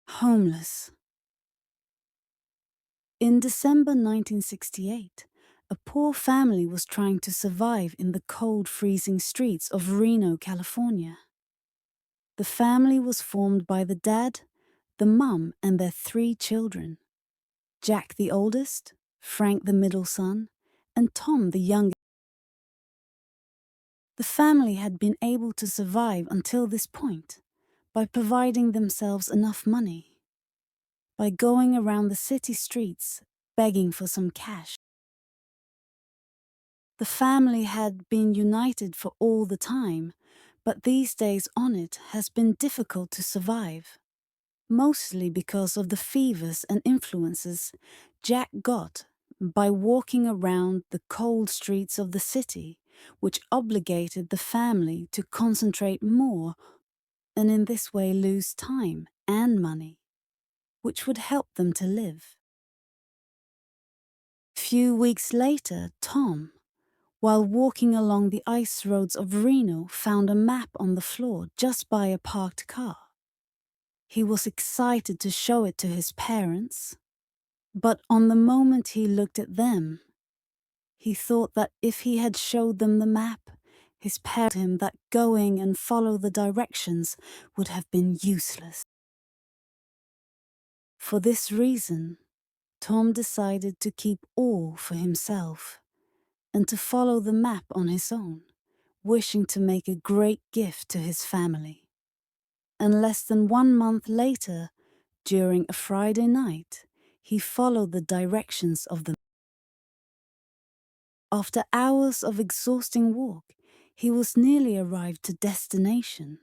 Homeless. In December 1968, a poor family was trying to survive in the cold, freezing streets of Reno, California. The family was formed by the dad, the mum, and their 3 children: Jack the oldest, Frank the middle son, and Tom the youngest. The family had been able to survive until this point by providing themselves enough money, by going around the city streets begging for some cash. The family had been united for all the time, but these days on it has been difficult to survive, mostly because of the fevers and influences Jack got by walking around the cold streets of the city, which obligated the family to concentrate more and in this way lose time and money, which would help them to live. Few weeks later, Tom, while walking along the ice roads of Reno, found a map on the floor just by a parked car. He was excited to show it to his parents, but on the moment he looked at them, he thought that if he had showed them the map, his parents told him that going and follow the directions would have been useless. For this reason, Tom decided to keep all for himself and to follow the map on his own, wishing to make a great gift to his family. And less than 1 month later, during a Friday night, he followed the directions of the map. After hours of exhausting walk, he was nearly arrived to destination.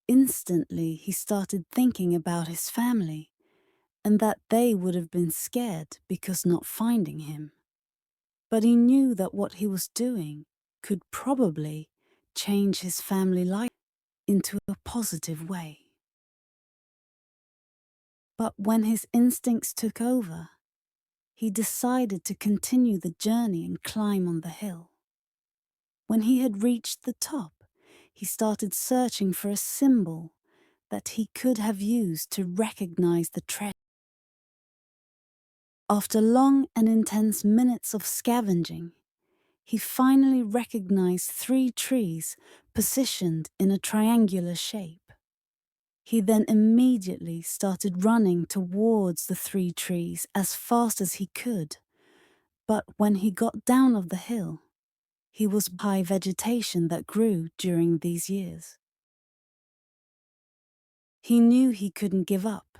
Instantly, he started thinking about his family and that they would have been scared because not finding him. But he knew that what he was doing could probably change his family life into a positive way. But when his instincts took over, he decided to continue the journey and climb on the hill. When he had reached the top, he started searching for a symbol that he could have used to recognize the treasure. After long and intense minutes of scavenging, he finally recognized 3 trees positioned in a triangular shape. He then immediately started running towards the 3 trees as fast as he could, but when he got down off the hill, he was high vegetation that grew during these years. He knew he couldn't give up,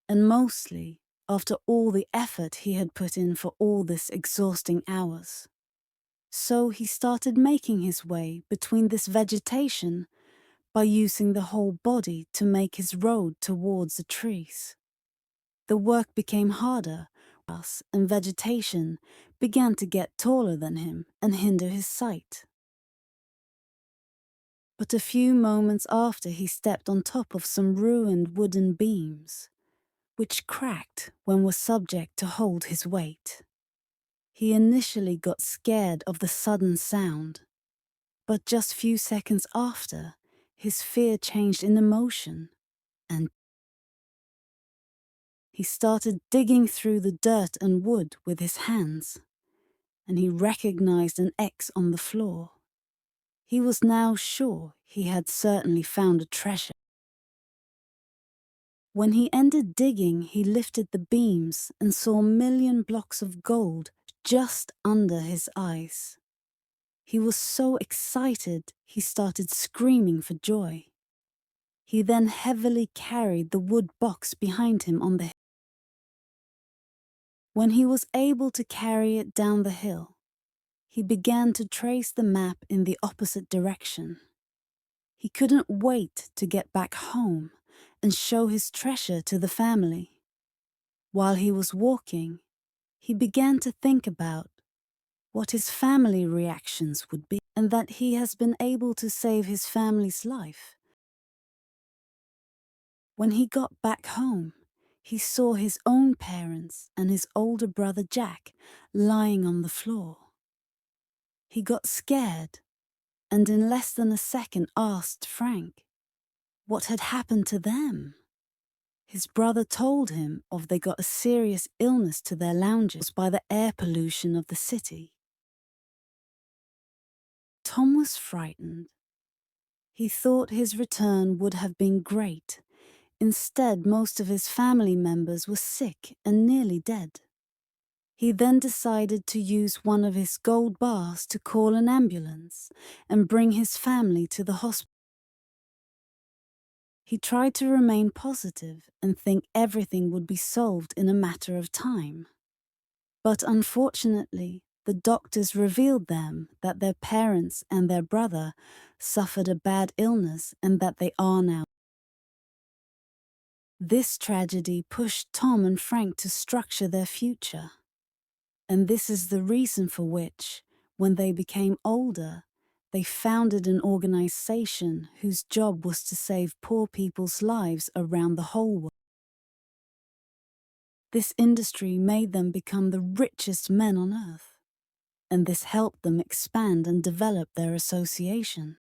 and mostly after all the effort he had put in for all this exhausting hours. So he started making his way between this vegetation by using the whole body to make his road towards the trees. The work became harder, and vegetation began to get taller than him and hinder his sight. But a few moments after, he stepped on top of some ruined wooden beams, which cracked when were subject to hold his weight. He initially got scared of the sudden sound, but just few seconds after, his fear changed in emotion, and he started digging through the dirt and wood with his hands, and he recognized an X on the floor. He was now sure he had certainly found a treasure. When he ended digging, he lifted the beams and saw a million blocks of gold just under his eyes. He was so excited, he started screaming for joy. He then heavily carried the wood box behind him on the hill. When he was able to carry it down the hill, he began to trace the map in the opposite direction. He couldn't wait to get back home and show his treasure to the family. While he was walking, he began to think about what his family reactions would be, and that he has been able to save his family's life. When he got back home, he saw his own parents and his older brother Jack lying on the floor. He got scared and in less than a second asked Frank what had happened to them. His brother told him of they got a serious illness to their lounges by the air pollution of the city. Tom was frightened. He thought his return would have been great. Instead, most of his family members were sick and nearly dead. He then decided to use one of his gold bars to call an ambulance and bring his family to the hospital. He tried to remain positive and think everything would be solved in a matter of time. But unfortunately, the doctors revealed them that their parents and their brother suffered a bad illness and that they are now. This tragedy pushed Tom and Frank to structure their future. And this is the reason for which, when they became older, they founded an organization whose job was to save poor people's lives around the whole world. This industry made them become the richest men on earth, and this helped them expand and develop their association.